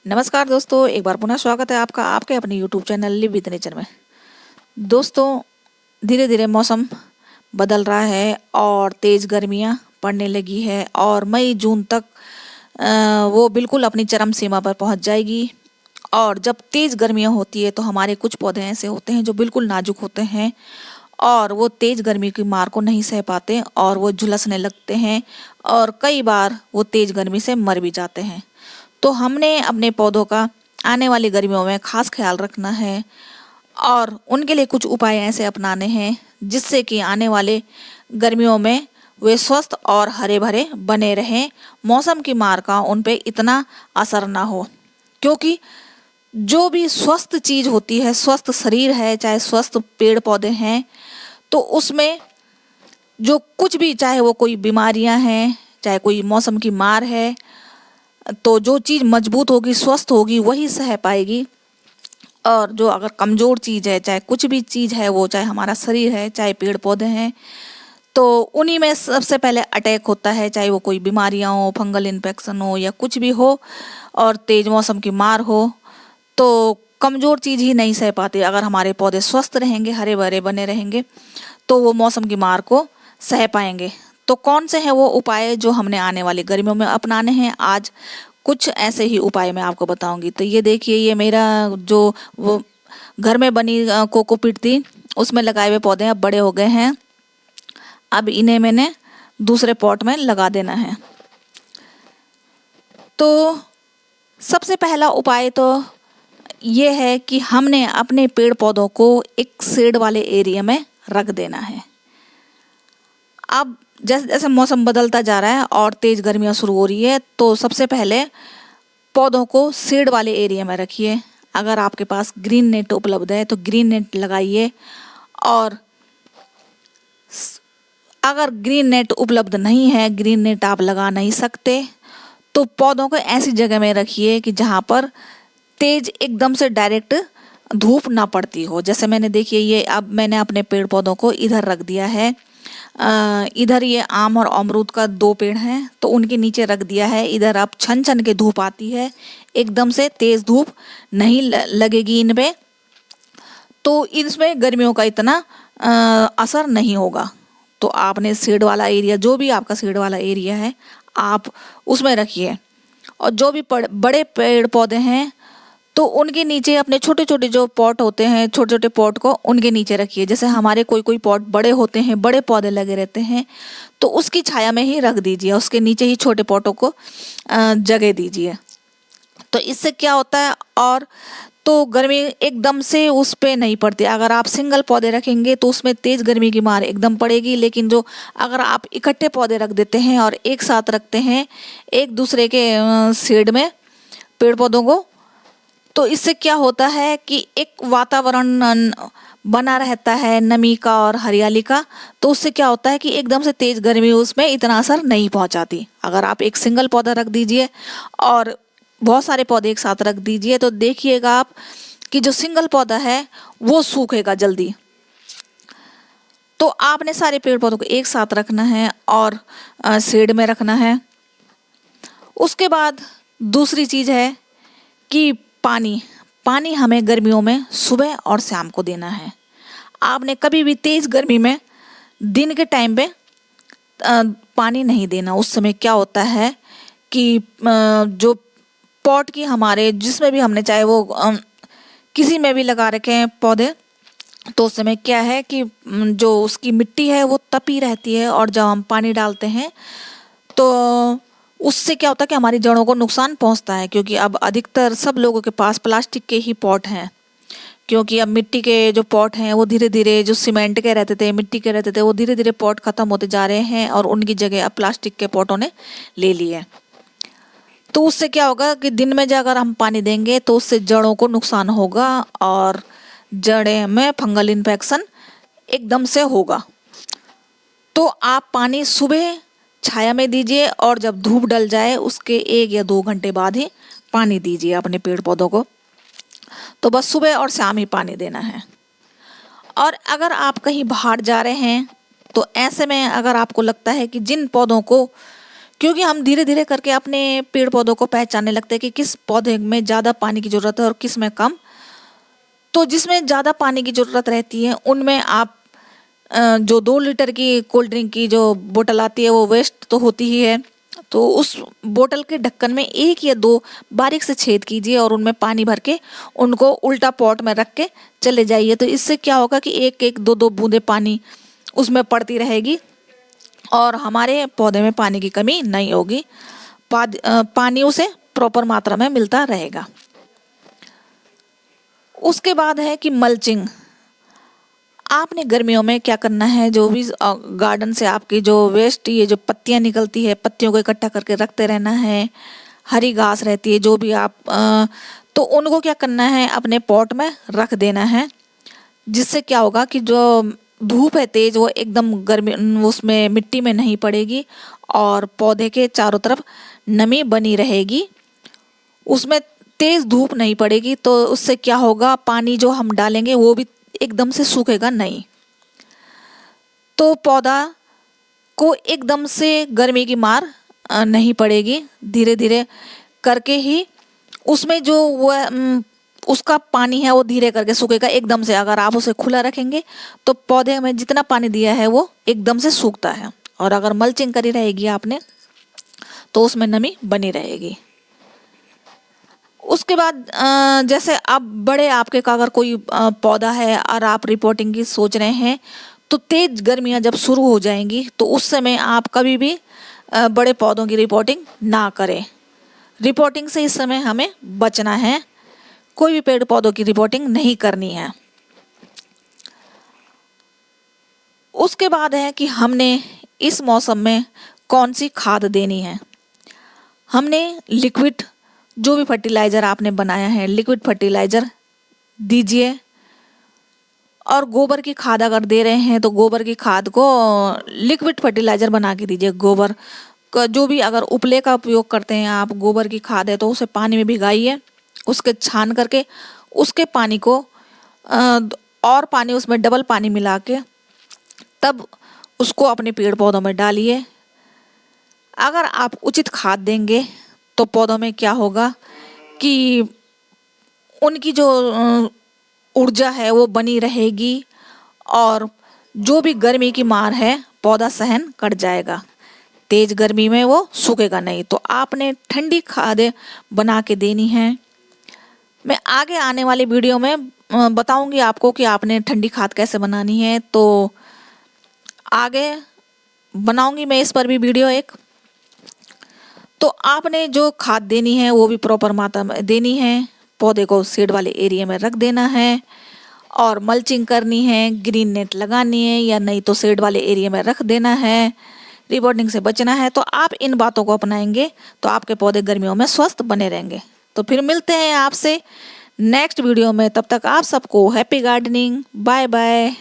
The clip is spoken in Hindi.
नमस्कार दोस्तों, एक बार पुनः स्वागत है आपका आपके अपने YouTube channel live with nature में। दोस्तों, धीरे धीरे मौसम बदल रहा है और तेज़ गर्मियाँ पड़ने लगी है और मई जून तक वो बिल्कुल अपनी चरम सीमा पर पहुंच जाएगी। और जब तेज़ गर्मियाँ होती है तो हमारे कुछ पौधे ऐसे होते हैं जो बिल्कुल नाजुक होते हैं और वो तेज़ गर्मी की मार को नहीं सह पाते और वो झुलसने लगते हैं और कई बार वो तेज़ गर्मी से मर भी जाते हैं। तो हमने अपने पौधों का आने वाली गर्मियों में खास ख्याल रखना है और उनके लिए कुछ उपाय ऐसे अपनाने हैं जिससे कि आने वाले गर्मियों में वे स्वस्थ और हरे भरे बने रहें, मौसम की मार का उन पे इतना असर ना हो। क्योंकि जो भी स्वस्थ चीज होती है, स्वस्थ शरीर है, चाहे स्वस्थ पेड़ पौधे हैं, तो उसमें जो कुछ भी, चाहे वो कोई बीमारियां हैं, चाहे कोई मौसम की मार है, तो जो चीज़ मजबूत होगी, स्वस्थ होगी, वही सह पाएगी। और जो अगर कमज़ोर चीज़ है, चाहे कुछ भी चीज़ है, वो चाहे हमारा शरीर है, चाहे पेड़ पौधे हैं, तो उन्हीं में सबसे पहले अटैक होता है। चाहे वो कोई बीमारियां हो, फंगल इन्फेक्शन हो या कुछ भी हो और तेज मौसम की मार हो, तो कमज़ोर चीज़ ही नहीं सह पाती। अगर हमारे पौधे स्वस्थ रहेंगे, हरे भरे बने रहेंगे, तो वो मौसम की मार को सह पाएंगे। तो कौन से हैं वो उपाय जो हमने आने वाली गर्मियों में अपनाने हैं? आज कुछ ऐसे ही उपाय मैं आपको बताऊंगी। तो ये देखिए, ये मेरा जो वो घर में बनी कोकोपीट थी, उसमें लगाए हुए पौधे अब बड़े हो गए हैं। अब इन्हें मैंने दूसरे पॉट में लगा देना है। तो सबसे पहला उपाय तो ये है कि हमने अपने पेड़ पौधों को एक शेड वाले एरिया में रख देना है। अब जैसे जैसे मौसम बदलता जा रहा है और तेज गर्मियाँ शुरू हो रही है, तो सबसे पहले पौधों को शेड वाले एरिया में रखिए। अगर आपके पास ग्रीन नेट उपलब्ध है तो ग्रीन नेट लगाइए, और अगर ग्रीन नेट उपलब्ध नहीं है, ग्रीन नेट आप लगा नहीं सकते, तो पौधों को ऐसी जगह में रखिए कि जहाँ पर तेज एकदम से डायरेक्ट धूप ना पड़ती हो। जैसे मैंने, देखिए, ये अब मैंने अपने पेड़ पौधों को इधर रख दिया है। इधर ये आम और अमरूद का 2 पेड़ हैं, तो उनके नीचे रख दिया है। इधर अब छन छन के धूप आती है, एकदम से तेज धूप नहीं लगेगी इन पे, तो इसमें गर्मियों का इतना असर नहीं होगा। तो आपने शेड वाला एरिया, जो भी आपका शेड वाला एरिया है, आप उसमें रखिए। और जो भी बड़े पेड़ पौधे हैं, तो उनके नीचे अपने छोटे छोटे जो पॉट होते हैं, छोटे छोटे पॉट को उनके नीचे रखिए। जैसे हमारे कोई कोई पॉट बड़े होते हैं, बड़े पौधे लगे रहते हैं, तो उसकी छाया में ही रख दीजिए, उसके नीचे ही छोटे पॉटों को जगह दीजिए। तो इससे क्या होता है, और तो गर्मी एकदम से उस पे नहीं पड़ती। अगर आप सिंगल पौधे रखेंगे तो उसमें तेज गर्मी की मार एकदम पड़ेगी, लेकिन जो अगर आप इकट्ठे पौधे रख देते हैं और एक साथ रखते हैं एक दूसरे के शेड में पेड़ पौधों को, तो इससे क्या होता है कि एक वातावरण बना रहता है नमी का और हरियाली का। तो उससे क्या होता है कि एकदम से तेज गर्मी उसमें इतना असर नहीं पहुंचाती। अगर आप एक सिंगल पौधा रख दीजिए और बहुत सारे पौधे एक साथ रख दीजिए, तो देखिएगा आप कि जो सिंगल पौधा है वो सूखेगा जल्दी। तो आपने सारे पेड़ पौधों को एक साथ रखना है और शेड में रखना है। उसके बाद दूसरी चीज है कि पानी पानी हमें गर्मियों में सुबह और शाम को देना है। आपने कभी भी तेज गर्मी में दिन के टाइम पे पानी नहीं देना। उस समय क्या होता है कि जो पॉट की हमारे जिसमें भी हमने, चाहे वो किसी में भी लगा रखे हैं पौधे, तो उस समय क्या है कि जो उसकी मिट्टी है वो तपी रहती है, और जब हम पानी डालते हैं तो उससे क्या होता है कि हमारी जड़ों को नुकसान पहुंचता है। क्योंकि अब अधिकतर सब लोगों के पास प्लास्टिक के ही पॉट हैं, क्योंकि अब मिट्टी के जो पॉट हैं वो धीरे धीरे, जो सीमेंट के रहते थे, मिट्टी के रहते थे, वो धीरे धीरे पॉट खत्म होते जा रहे हैं और उनकी जगह अब प्लास्टिक के पॉटों ने ले ली है। तो उससे क्या होगा कि दिन में जो अगर हम पानी देंगे तो उससे जड़ों को नुकसान होगा और जड़ें में फंगल इन्फेक्शन एकदम से होगा। तो आप पानी सुबह छाया में दीजिए, और जब धूप डल जाए उसके 1 या 2 घंटे बाद ही पानी दीजिए अपने पेड़ पौधों को। तो बस सुबह और शाम ही पानी देना है। और अगर आप कहीं बाहर जा रहे हैं, तो ऐसे में अगर आपको लगता है कि जिन पौधों को क्योंकि हम धीरे धीरे करके अपने पेड़ पौधों को पहचानने लगते हैं कि किस पौधे में ज़्यादा पानी की ज़रूरत है और किस में कम। तो जिसमें ज़्यादा पानी की ज़रूरत रहती है उनमें आप जो 2 लीटर की कोल्ड ड्रिंक की जो बोतल आती है वो वेस्ट तो होती ही है, तो उस बोतल के ढक्कन में 1 या 2 बारीक से छेद कीजिए और उनमें पानी भर के उनको उल्टा पॉट में रख के चले जाइए। तो इससे क्या होगा कि 1-1, 2-2 बूंदे पानी उसमें पड़ती रहेगी और हमारे पौधे में पानी की कमी नहीं होगी। पानी उसे प्रॉपर मात्रा में मिलता रहेगा। उसके बाद है कि मल्चिंग। आपने गर्मियों में क्या करना है, जो भी गार्डन से आपकी जो वेस्ट ये जो पत्तियां निकलती है, पत्तियों को इकट्ठा करके रखते रहना है। हरी घास रहती है जो भी आप तो उनको क्या करना है, अपने पॉट में रख देना है। जिससे क्या होगा कि जो धूप है तेज वो एकदम गर्मी उसमें मिट्टी में नहीं पड़ेगी और पौधे के चारों तरफ नमी बनी रहेगी। उसमें तेज धूप नहीं पड़ेगी तो उससे क्या होगा, पानी जो हम डालेंगे वो भी एकदम से सूखेगा नहीं। तो पौधा को एकदम से गर्मी की मार नहीं पड़ेगी, धीरे धीरे करके ही उसमें जो वो उसका पानी है वो धीरे करके सूखेगा। एकदम से अगर आप उसे खुला रखेंगे तो पौधे में जितना पानी दिया है वो एकदम से सूखता है, और अगर मल्चिंग करी रहेगी आपने तो उसमें नमी बनी रहेगी। उसके बाद जैसे अब बड़े आपके का अगर कोई पौधा है और आप रिपोर्टिंग की सोच रहे हैं, तो तेज गर्मियां जब शुरू हो जाएंगी तो उस समय आप कभी भी बड़े पौधों की रिपोर्टिंग ना करें। रिपोर्टिंग से इस समय हमें बचना है, कोई भी पेड़ पौधों की रिपोर्टिंग नहीं करनी है। उसके बाद है कि हमने इस मौसम में कौन सी खाद देनी है। हमने लिक्विड जो भी फर्टिलाइज़र आपने बनाया है लिक्विड फर्टिलाइज़र दीजिए, और गोबर की खाद अगर दे रहे हैं तो गोबर की खाद को लिक्विड फर्टिलाइज़र बना के दीजिए। गोबर का जो भी अगर उपले का उपयोग करते हैं आप, गोबर की खाद है तो उसे पानी में भिगाइए, उसके छान करके उसके पानी को और पानी उसमें डबल पानी मिला के तब उसको अपने पेड़ पौधों में डालिए। अगर आप उचित खाद देंगे तो पौधों में क्या होगा कि उनकी जो ऊर्जा है वो बनी रहेगी और जो भी गर्मी की मार है पौधा सहन कर जाएगा। तेज गर्मी में वो सूखेगा नहीं। तो आपने ठंडी खादें बना के देनी है। मैं आगे आने वाली वीडियो में बताऊंगी आपको कि आपने ठंडी खाद कैसे बनानी है, तो आगे बनाऊंगी मैं इस पर भी वीडियो एक। तो आपने जो खाद देनी है वो भी प्रॉपर मात्रा में देनी है। पौधे को शेड वाले एरिया में रख देना है और मल्चिंग करनी है, ग्रीन नेट लगानी है या नहीं तो शेड वाले एरिया में रख देना है। रिपोर्टिंग से बचना है। तो आप इन बातों को अपनाएंगे तो आपके पौधे गर्मियों में स्वस्थ बने रहेंगे। तो फिर मिलते हैं आपसे नेक्स्ट वीडियो में। तब तक आप सबको हैप्पी गार्डनिंग। Bye bye.